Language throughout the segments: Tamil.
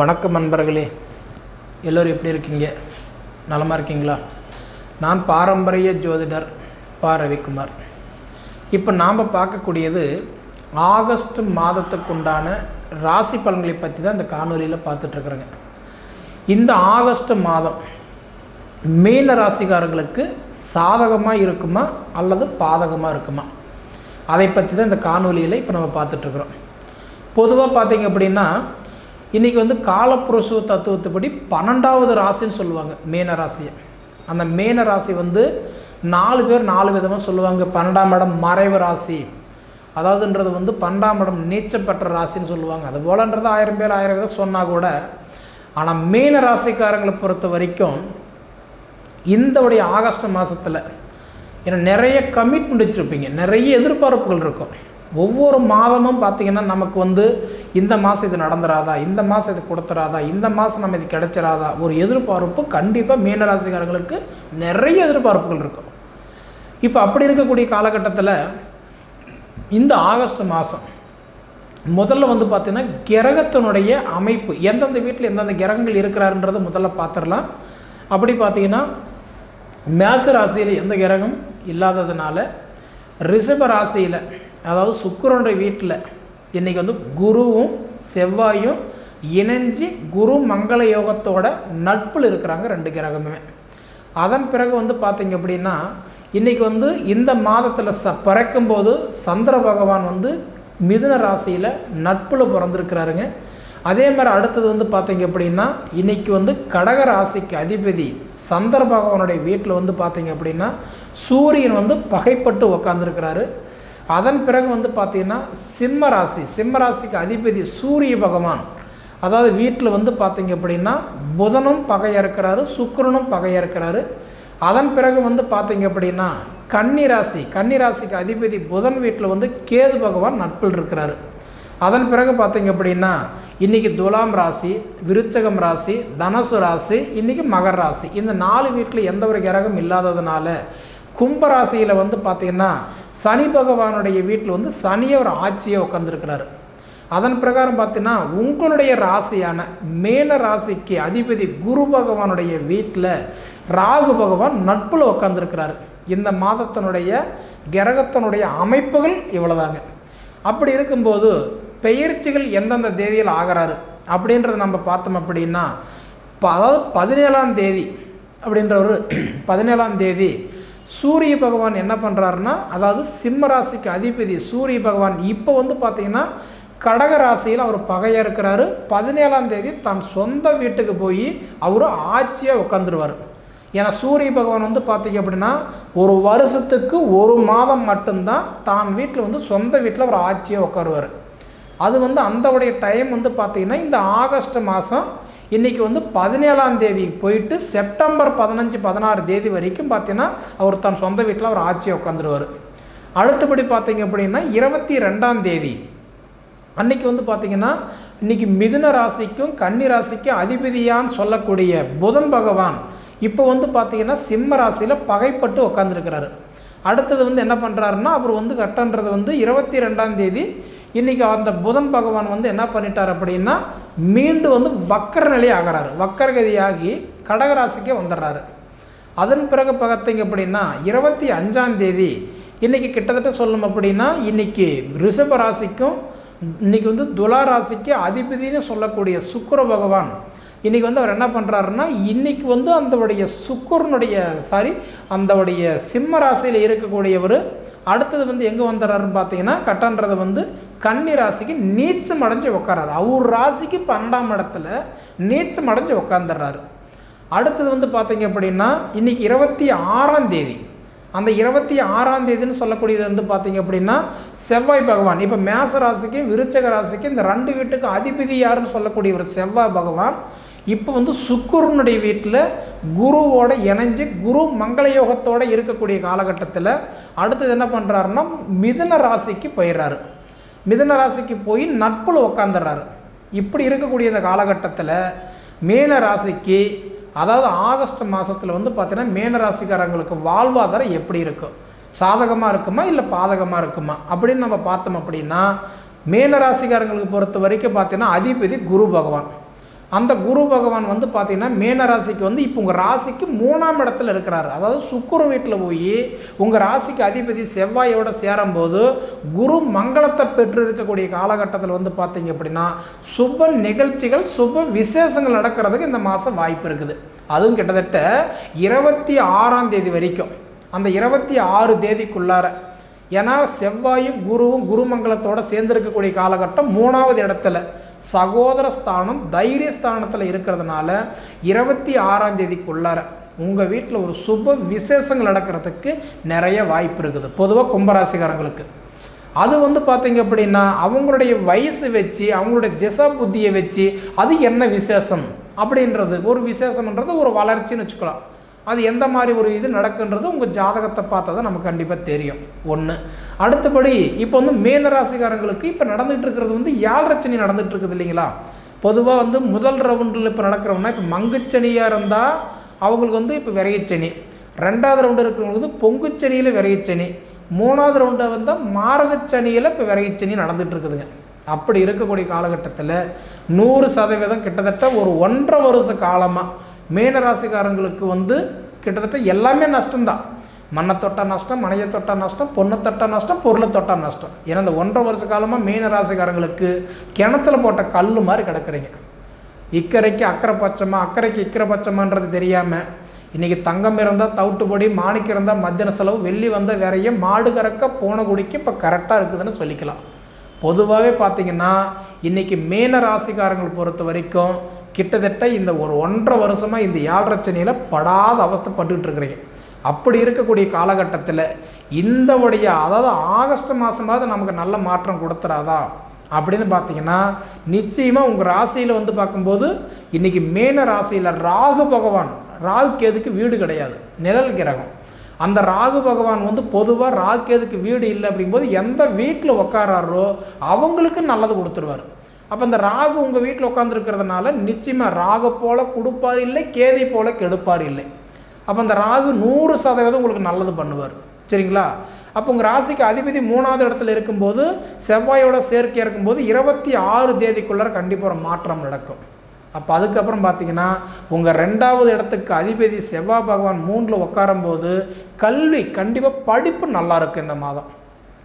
வணக்கம் நண்பர்களே, எல்லோரும் எப்படி இருக்கீங்க? நலமாக இருக்கீங்களா? நான் பாரம்பரிய ஜோதிடர் பா. ரவிக்குமார். இப்போ நாம் பார்க்கக்கூடியது ஆகஸ்ட் மாதத்துக்குண்டான ராசி பலன்களை பற்றி தான் இந்த காணொலியில் பார்த்துட்ருக்குறேங்க. இந்த ஆகஸ்ட் மாதம் மீன ராசிக்காரர்களுக்கு சாதகமாக இருக்குமா அல்லது பாதகமாக இருக்குமா, அதை பற்றி தான் இந்த காணொலியில் இப்போ நம்ம பார்த்துட்ருக்குறோம். பொதுவாக பார்த்தீங்க அப்படின்னா இன்றைக்கி காலப்புருஷ தத்துவத்துப்படி 12வது ராசின்னு சொல்லுவாங்க மீன ராசியை. அந்த மீன ராசி 4 பேர் 4 விதமாக சொல்லுவாங்க. 12ஆம் இடம் மறைவு ராசி, அதாவதுன்றது 12ஆம் இடம் நீச்சம் பெற்ற ராசின்னு சொல்லுவாங்க. அது போலன்றது 1000 பேர் 1000 விதம் சொன்னால் கூட, ஆனால் மீன ராசிக்காரங்களை பொறுத்த வரைக்கும் இந்த ஆகஸ்ட் மாதத்தில் ஏன்னா நிறைய கமிட்மெண்ட் வச்சுருப்பீங்க, நிறைய எதிர்பார்ப்புகள் இருக்கும். ஒவ்வொரு மாதமும் பார்த்திங்கன்னா நமக்கு இந்த மாதம் இது நடந்துடாதா, இந்த மாதம் இது கொடுத்துடாதா, இந்த மாதம் நம்ம இது கிடைச்சிடாதா, ஒரு எதிர்பார்ப்பு கண்டிப்பாக மீனராசிக்காரர்களுக்கு நிறைய எதிர்பார்ப்புகள் இருக்கும். இப்போ அப்படி இருக்கக்கூடிய காலகட்டத்தில் இந்த ஆகஸ்ட் மாதம் முதல்ல பார்த்திங்கன்னா கிரகத்தினுடைய அமைப்பு, எந்தெந்த வீட்டில் எந்தெந்த கிரகங்கள் இருக்கிறாருன்றது முதல்ல பார்த்துடலாம். அப்படி பார்த்திங்கன்னா மேச ராசியில் எந்த கிரகம் இல்லாததுனால ரிஷப ராசியில், அதாவது சுக்கிரனுடைய வீட்டில் இன்றைக்கி குருவும் செவ்வாயும் இணைஞ்சி குரு மங்கள யோகத்தோட நட்பில் இருக்கிறாங்க 2 கிரகமே. அதன் பிறகு பார்த்திங்க அப்படின்னா இன்றைக்கி இந்த மாதத்தில் பிறக்கும்போது சந்திர பகவான் மிதுன ராசியில் நட்பில் பிறந்திருக்கிறாருங்க. அதே மாதிரி அடுத்தது பார்த்திங்க அப்படின்னா இன்றைக்கி கடக ராசிக்கு அதிபதி சந்திர பகவானுடைய வீட்டில் பார்த்திங்க அப்படின்னா சூரியன் பகைப்பட்டு உக்காந்துருக்கிறாரு. அதன் பிறகு பார்த்திங்கன்னா சிம்ம ராசிக்கு அதிபதி சூரிய பகவான், அதாவது வீட்டில் பார்த்திங்க அப்படின்னா புதனும் பகையாக இருக்கிறாரு, சுக்கிரனும் பகையாக இருக்கிறாரு. அதன் பிறகு பார்த்திங்க அப்படின்னா கன்னிராசிக்கு அதிபதி புதன் வீட்டில் கேது பகவான் நட்பில் இருக்கிறாரு. அதன் பிறகு பார்த்திங்க அப்படின்னா இன்றைக்கி துலாம் ராசி, விருச்சகம் ராசி, தனுசு ராசி, இன்றைக்கி மகர ராசி, இந்த 4 வீட்டில் எந்த ஒரு கிரகம் இல்லாததுனால கும்பராசியில் பார்த்திங்கன்னா சனி பகவானுடைய வீட்டில் சனியை ஒரு ஆட்சியை உட்காந்துருக்கிறாரு. அதன் பிரகாரம் பார்த்திங்கன்னா உங்களுடைய ராசியான மேன ராசிக்கு அதிபதி குரு பகவானுடைய வீட்டில் ராகு பகவான் நட்பில் உட்காந்துருக்கிறாரு. இந்த மாதத்தினுடைய கிரகத்தினுடைய அமைப்புகள் இவ்வளோதாங்க. அப்படி இருக்கும்போது பெயர்ச்சிகள் எந்தெந்த தேதியில் ஆகிறாரு அப்படின்றத நம்ம பார்த்தோம் அப்படின்னா, அதாவது 17ஆம் தேதி அப்படின்ற 17ஆம் தேதி சூரிய பகவான் என்ன பண்ணுறாருன்னா, அதாவது சிம்ம ராசிக்கு அதிபதி சூரிய பகவான் இப்போ பார்த்திங்கன்னா கடக ராசியில் அவர் பகையாக இருக்கிறாரு. 17ஆம் தேதி தன் சொந்த வீட்டுக்கு போய் அவர் ஆட்சியாக உட்காந்துருவார். ஏன்னா சூரிய பகவான் பார்த்திங்க அப்படின்னா ஒரு வருஷத்துக்கு 1 மாதம் மட்டும்தான் தான் வீட்டில் சொந்த வீட்டில் ஒரு ஆட்சியாக உட்காருவார். அது அந்தவுடைய டைம் பார்த்திங்கன்னா இந்த ஆகஸ்ட் மாதம் இன்றைக்கி 17ஆம் தேதி போயிட்டு செப்டம்பர் 15, 16 தேதி வரைக்கும் பார்த்திங்கன்னா அவர் தன் சொந்த வீட்டில் அவர் ஆட்சியாக உட்காந்துருவார். அடுத்தபடி பார்த்திங்க அப்படின்னா 22ஆம் தேதி அன்றைக்கி பார்த்திங்கன்னா இன்றைக்கி மிதுன ராசிக்கும் கன்னி ராசிக்கும் அதிபதியான்னு சொல்லக்கூடிய புதன் பகவான் இப்போ பார்த்திங்கன்னா சிம்ம ராசியில் பகைப்பட்டு உட்காந்துருக்கிறாரு. அடுத்தது என்ன பண்ணுறாருன்னா அவர் கட்டன்றது 22ஆம் தேதி இன்றைக்கி அந்த புதன் பகவான் என்ன பண்ணிட்டார் அப்படின்னா மீண்டும் வக்கர நிலை ஆகிறாரு. வக்கரகதியாகி கடகராசிக்கே வந்துடுறாரு. அதன் பிறகு பார்த்திங்க அப்படின்னா 25ஆம் தேதி இன்றைக்கி கிட்டத்தட்ட சொல்லணும் அப்படின்னா இன்றைக்கி ரிஷப ராசிக்கும் இன்றைக்கி துலா ராசிக்கு அதிபதினு சொல்லக்கூடிய சுக்கிர பகவான் இன்றைக்கி அவர் என்ன பண்ணுறாருன்னா இன்றைக்கி அந்தவுடைய சுக்கிரனுடைய அந்தவுடைய சிம்ம ராசியில் இருக்கக்கூடியவர் அடுத்தது எங்கே வந்துடுறாருன்னு பார்த்தீங்கன்னா கட்டன்றது கன்னி ராசிக்கு நீச்சம் அடைஞ்சு உட்காராரு. அவர் ராசிக்கு 12ஆம் இடத்துல நீச்சம் அடைஞ்சு உட்காந்துடுறாரு. அடுத்தது பார்த்தீங்க அப்படின்னா இன்றைக்கி 26ஆம் தேதி, அந்த 26ஆம் தேதின்னு சொல்லக்கூடியது பார்த்திங்க அப்படின்னா செவ்வாய் பகவான் இப்போ மேச ராசிக்கு விருச்சக ராசிக்கு இந்த 2 வீட்டுக்கு அதிபதி யாருன்னு சொல்லக்கூடிய ஒரு செவ்வாய் பகவான் இப்போ சுக்கிரனுடைய வீட்டில் குருவோட இணைஞ்சு குரு மங்கள யோகத்தோடு இருக்கக்கூடிய காலகட்டத்தில் அடுத்தது என்ன பண்ணுறாருன்னா மிதுன ராசிக்கு போயிடுறாரு. மிதுன ராசிக்கு போய் நட்பில் உட்காந்துடுறாரு. இப்படி இருக்கக்கூடிய இந்த காலகட்டத்தில் மீன ராசிக்கு, அதாவது ஆகஸ்ட் மாதத்தில் பார்த்தீங்கன்னா மீன ராசிக்காரங்களுக்கு வாழ்வாதாரம் எப்படி இருக்கும், சாதகமாக இருக்குமா இல்லை பாதகமாக இருக்குமா அப்படின்னு நம்ம பார்த்தோம் அப்படின்னா மீன ராசிக்காரங்களுக்கு பொறுத்த வரைக்கும் பார்த்தீங்கன்னா அதிபதி குரு பகவான். அந்த குரு பகவான் வந்து பார்த்திங்கன்னா மீன ராசிக்கு வந்து இப்போ உங்கள் ராசிக்கு 3ஆம் இடத்துல இருக்கிறாரு. அதாவது சுக்கிர வீட்டில் போய் உங்கள் ராசிக்கு அதிபதி செவ்வாயோட சேரும்போது குரு மங்களத்தை பெற்று இருக்கக்கூடிய காலகட்டத்தில் வந்து பார்த்திங்க அப்படின்னா சுப நிகழ்ச்சிகள் சுப விசேஷங்கள் நடக்கிறதுக்கு இந்த மாதம் வாய்ப்பு இருக்குது. அதுவும் கிட்டத்தட்ட 26ஆம் தேதி வரைக்கும், அந்த 26 தேதிக்குள்ளார. ஏன்னா செவ்வாயும் குருவும் குருமங்கலத்தோடு சேர்ந்துருக்கக்கூடிய காலகட்டம் 3ஆவது இடத்துல சகோதர ஸ்தானம் தைரிய ஸ்தானத்தில் இருக்கிறதுனால 26ஆம் தேதிக்குள்ளார உங்கள் வீட்டில் ஒரு சுப விசேஷங்கள் நடக்கிறதுக்கு நிறைய வாய்ப்பு இருக்குது. பொதுவாக கும்பராசிக்காரங்களுக்கு அது வந்து பார்த்திங்க அப்படின்னா அவங்களுடைய வயசு வச்சு அவங்களுடைய திசா புத்தியை வச்சு அது என்ன விசேஷம் அப்படின்றது, ஒரு விசேஷம்ன்றது ஒரு வளர்ச்சின்னு வச்சுக்கலாம். அது எந்த மாதிரி ஒரு இது நடக்குன்றது உங்கள் ஜாதகத்தை பார்த்தா தான் நமக்கு கண்டிப்பாக தெரியும். ஒன்று. அடுத்தபடி இப்போ வந்து மீன ராசிக்காரங்களுக்கு இப்போ நடந்துகிட்டு இருக்கிறது வந்து யாழ்ரச்சனி நடந்துகிட்டு இருக்குது இல்லைங்களா. பொதுவாக வந்து முதல் ரவுண்டில் இப்போ நடக்கிறவங்கன்னா இப்போ மங்குச்சனியாக இருந்தால் அவங்களுக்கு வந்து இப்போ விரையச்சனி, 2வது ரவுண்டு இருக்கிறவங்களுக்கு வந்து பொங்குச்சனியில் விரையச்சனி, 3வது ரவுண்டை வந்தால் மாரகச்சனியில் இப்போ விரையச்சனி நடந்துகிட்டு இருக்குதுங்க. அப்படி இருக்கக்கூடிய காலகட்டத்தில் 100% கிட்டத்தட்ட ஒரு 1.5 வருஷ காலமாக மீனராசிக்காரங்களுக்கு வந்து கிட்டத்தட்ட எல்லாமே நஷ்டம்தான். மண்ணை தொட்டா நஷ்டம், மனையை தொட்டா நஷ்டம், பொண்ணை தொட்டா நஷ்டம், பொருளை தொட்டா நஷ்டம். ஏன்னா இந்த 1.5 வருஷ காலமாக மீனராசிக்காரங்களுக்கு கிணத்துல போட்ட கல் மாதிரி கிடக்குறீங்க. இக்கரைக்கு அக்கறை பட்சமா அக்கறைக்கு இக்கரை பட்சமான்றது தெரியாமல் இன்றைக்கி தங்கம் இருந்தால் தவிட்டுப்படி, மாணிக்கம் இருந்தால் மத்தியான செலவு, வெள்ளி வந்தால் வேறைய, மாடு கறக்க போன குடிக்கு இப்போ கரெக்டாக இருக்குதுன்னு சொல்லிக்கலாம். பொதுவாகவே பார்த்திங்கன்னா இன்றைக்கி மீன ராசிக்காரங்கள் பொறுத்த வரைக்கும் கிட்டத்தட்ட இந்த ஒரு 1.5 வருஷமாக இந்த யாழ்ரச்சனையில் படாத அவஸ்தைப்பட்டுக்கிட்டு இருக்கிறீங்க. அப்படி இருக்கக்கூடிய காலகட்டத்தில் இந்த உடைய அதாவது ஆகஸ்ட் மாதமாவது நமக்கு நல்ல மாற்றம் கொடுத்துறாதா அப்படின்னு பார்த்தீங்கன்னா நிச்சயமாக உங்கள் ராசியில் வந்து பார்க்கும்போது இன்றைக்கி மீன ராசியில் ராகு பகவான், ராகு கேதுக்கு வீடு கிடையாது, நிழல் கிரகம். அந்த ராகு பகவான் வந்து பொதுவாக ராகு கேதுக்கு வீடு இல்லை அப்படிங்கும்போது எந்த வீட்டில் உட்காராரோ அவங்களுக்கு நல்லது கொடுத்துருவார். அப்போ அந்த ராகு உங்கள் வீட்டில் உட்காந்துருக்கிறதுனால நிச்சயமாக ராகு போல் கொடுப்பார் இல்லை, கேதை போல் கெடுப்பார் இல்லை. அப்போ அந்த ராகு 100% உங்களுக்கு நல்லது பண்ணுவார். சரிங்களா. அப்போ உங்கள் ராசிக்கு அதிபதி 3ஆவது இடத்துல இருக்கும்போது செவ்வாயோட சேர்க்கை இருக்கும்போது 26 தேதிக்குள்ளார கண்டிப்பாக ஒரு மாற்றம் நடக்கும். அப்போ அதுக்கப்புறம் பார்த்தீங்கன்னா உங்கள் 2வது இடத்துக்கு அதிபதி செவ்வாய் பகவான் 3ல் உட்காரும்போது கல்வி கண்டிப்பாக படிப்பு நல்லா இருக்குது இந்த மாதம்.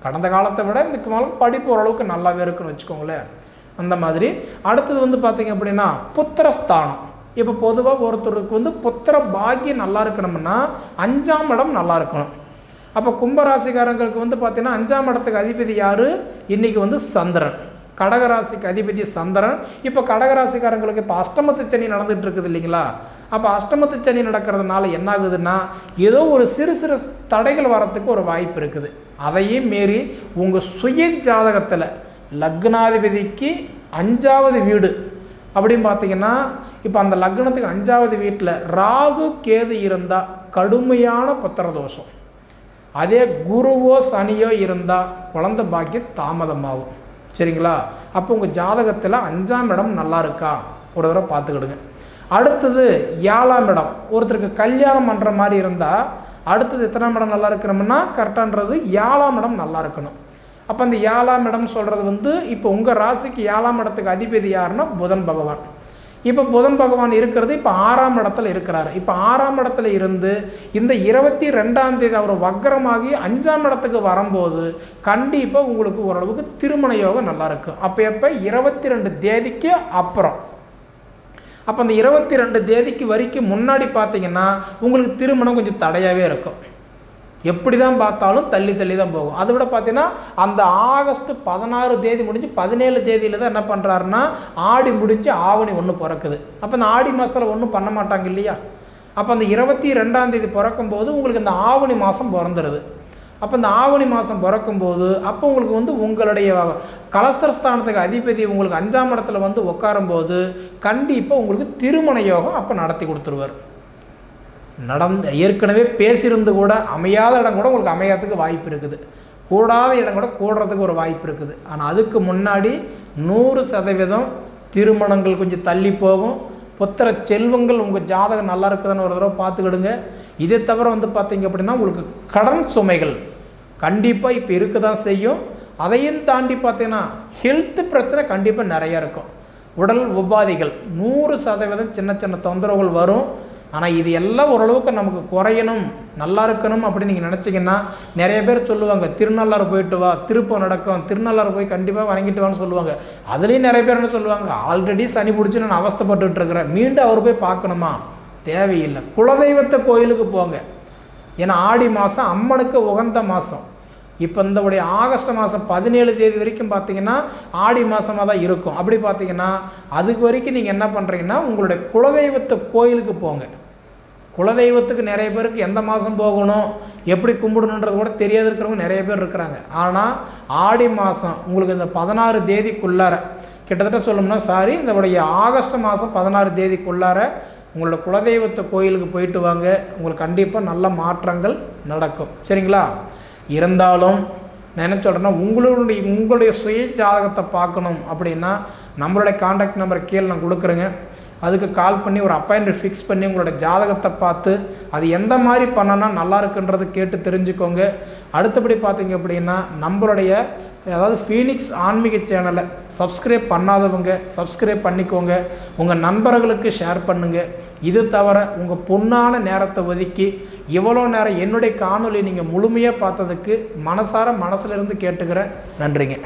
கடந்த காலத்தை விட இந்த மாதம் படிப்பு ஓரளவுக்கு நல்லாவே இருக்குன்னு வச்சுக்கோங்களேன். அந்த மாதிரி அடுத்தது வந்து பார்த்திங்க அப்படின்னா புத்திரஸ்தானம். இப்போ பொதுவாக ஒருத்தருக்கு வந்து புத்திர பாக்கியம் நல்லா இருக்கணும்னா 5ஆம் இடம் நல்லா இருக்கணும். அப்போ கும்பராசிக்காரங்களுக்கு வந்து பார்த்திங்கன்னா 5ஆம் இடத்துக்கு அதிபதி யார்? இன்றைக்கி வந்து சந்திரன். கடகராசிக்கு அதிபதி சந்திரன். இப்போ கடகராசிக்காரங்களுக்கு இப்போ அஷ்டமத்து சனி நடந்துகிட்டு இருக்குது இல்லைங்களா. அப்போ அஷ்டமத்து சனி நடக்கிறதுனால என்ன ஆகுதுன்னா ஏதோ ஒரு சிறு சிறு தடைகள் வரத்துக்கு ஒரு வாய்ப்பு இருக்குது. அதையும் மீறி உங்கள் சுய ஜாதகத்தில் லக்னாதிபதிக்கு 5வது வீடு அப்படின்னு பார்த்தீங்கன்னா இப்போ அந்த லக்னத்துக்கு 5வது வீட்டில் ராகு கேது இருந்தால் கடுமையான புத்திரதோஷம். அதே குருவோ சனியோ இருந்தால் குழந்தை பாக்கியம் தாமதமாகும். சரிங்களா. அப்போ உங்கள் ஜாதகத்தில் 5ஆம் இடம் நல்லா இருக்கா ஒரு தடவை பார்த்துக்கிடுங்க. அடுத்தது 7ஆம் இடம். ஒருத்தருக்கு கல்யாணம் பண்ணுற மாதிரி இருந்தால் அடுத்தது எத்தனாம் இடம் நல்லா இருக்கணும்னா கரெக்டான்றது 7ஆம் இடம் நல்லா இருக்கணும். அப்போ அந்த 7ஆம் இடம் சொல்கிறது வந்து இப்போ உங்கள் ராசிக்கு 7ஆம் இடத்துக்கு அதிபதி யாருன்னா புதன் பகவான். இப்போ புதன் பகவான் இருக்கிறது இப்போ 6ஆம் இடத்துல இருக்கிறார். இப்போ 6ஆம் இடத்துல இருந்து இந்த 22ஆம் தேதி அவர் வக்ரமாகி 5ஆம் இடத்துக்கு வரும்போது கண்டிப்பாக உங்களுக்கு ஓரளவுக்கு திருமண யோகம் நல்லா இருக்கும். அப்போ எப்போ 22 தேதிக்கு அப்புறம். அப்போ அந்த 22 தேதிக்கு வரைக்கும் முன்னாடி பார்த்தீங்கன்னா உங்களுக்கு திருமணம் கொஞ்சம் தடையாகவே இருக்கும். எப்படி தான் பார்த்தாலும் தள்ளி தள்ளி தான் போகும். அதை விட பார்த்தீங்கன்னா அந்த ஆகஸ்ட் 16 தேதி முடிஞ்சு 17 தேதியில் தான் என்ன பண்ணுறாருன்னா ஆடி முடிஞ்சு ஆவணி 1 பிறக்குது. அப்போ அந்த ஆடி மாதத்தில் ஒன்றும் பண்ண மாட்டாங்க இல்லையா. அப்போ அந்த 22ஆம் தேதி பிறக்கும்போது உங்களுக்கு இந்த ஆவணி மாதம் பிறந்துடுது. அப்போ இந்த ஆவணி மாதம் பிறக்கும்போது அப்போ உங்களுக்கு வந்து உங்களுடைய கலஸ்தரஸ்தானத்துக்கு அதிபதி உங்களுக்கு 5ஆம் இடத்துல வந்து உட்காரும்போது கண்டிப்பாக உங்களுக்கு திருமண யோகம் அப்போ நடத்தி கொடுத்துருவார். ஏற்கனவே பேசியிருந்து கூட அமையாத இடம் கூட உங்களுக்கு அமையாததுக்கு வாய்ப்பு இருக்குது. கூடாத இடம் கூட கூடுறதுக்கு ஒரு வாய்ப்பு இருக்குது. ஆனால் அதுக்கு முன்னாடி 100% திருமணங்கள் கொஞ்சம் தள்ளி போகும். புத்திர செல்வங்கள் உங்கள் ஜாதகம் நல்லா இருக்குதுன்னு ஒரு தடவை பார்த்துக்கிடுங்க. இதை தவிர வந்து பார்த்திங்க அப்படின்னா உங்களுக்கு கடன் சுமைகள் கண்டிப்பாக இப்போ இருக்க தான் செய்யும். அதையும் தாண்டி பார்த்தீங்கன்னா ஹெல்த் பிரச்சனை கண்டிப்பாக நிறையா இருக்கும். உடல் உபாதைகள் 100% சின்ன சின்ன தொந்தரவுகள் வரும். ஆனால் இது எல்லாம் ஓரளவுக்கு நமக்கு குறையணும், நல்லா இருக்கணும் அப்படின்னு நீங்கள் நினச்சிங்கன்னா, நிறைய பேர் சொல்லுவாங்க திருநள்ளாறு போயிட்டு வா, திருப்பம் நடக்கும், திருநள்ளாறு போய் கண்டிப்பாக வணங்கிட்டு வான்னு சொல்லுவாங்க. அதுலேயும் நிறைய பேர் என்ன சொல்லுவாங்க, ஆல்ரெடி சனி பிடிச்சி நான் அவஸ்தைப்பட்டுட்டு இருக்கிறேன், மீண்டும் அவர் போய் பார்க்கணுமா? தேவையில்லை. குலதெய்வத்தை கோயிலுக்கு போங்க. ஏன்னா ஆடி மாதம் அம்மனுக்கு உகந்த மாதம். இப்போ இந்த ஆகஸ்ட் மாதம் 17 தேதி வரைக்கும் பார்த்தீங்கன்னா ஆடி மாதமாக தான் இருக்கும். அப்படி பார்த்தீங்கன்னா அதுக்கு வரைக்கும் நீங்கள் என்ன பண்ணுறீங்கன்னா உங்களுடைய குலதெய்வத்தை கோயிலுக்கு போங்க. குலதெய்வத்துக்கு நிறைய பேருக்கு எந்த மாதம் போகணும், எப்படி கும்பிடணுன்றது கூட தெரியாது இருக்கிறவங்க நிறைய பேர் இருக்கிறாங்க. ஆனால் ஆடி மாதம் உங்களுக்கு இந்த 16 தேதிக்குள்ளார, கிட்டத்தட்ட சொல்லணும்னா இந்த ஆகஸ்ட் மாதம் 16 தேதிக்குள்ளார உங்களோட குலதெய்வத்தை கோயிலுக்கு போயிட்டு வாங்க. உங்களுக்கு கண்டிப்பாக நல்ல மாற்றங்கள் நடக்கும். சரிங்களா? இருந்தாலும் நான் என்ன சொல்கிறேன்னா, உங்களுடைய சுய ஜாதகத்தை பார்க்கணும் அப்படின்னா நம்மளுடைய கான்டாக்ட் நம்பர் கீழே நான் கொடுக்குறேங்க. அதுக்கு கால் பண்ணி ஒரு அப்பாயின்மெண்ட் ஃபிக்ஸ் பண்ணி உங்களோட ஜாதகத்தை பார்த்து அது எந்த மாதிரி பண்ணனா நல்லா இருக்குன்றது கேட்டு தெரிஞ்சுக்கோங்க. அடுத்தபடி பார்த்தீங்க அப்படின்னா நம்மளுடைய அதாவது ஃபீனிக்ஸ் ஆன்மீக சேனலை சப்ஸ்கிரைப் பண்ணாதவங்க சப்ஸ்கிரைப் பண்ணிக்கோங்க. உங்கள் நண்பர்களுக்கு ஷேர் பண்ணுங்கள். இது தவிர உங்கள் பொன்னான நேரத்தை ஒதுக்கி இவ்வளோ நேரம் என்னுடைய காணொலி நீங்கள் முழுமையாக பார்த்ததுக்கு மனசிலிருந்து கேட்டுக்கிறேன். நன்றிங்க.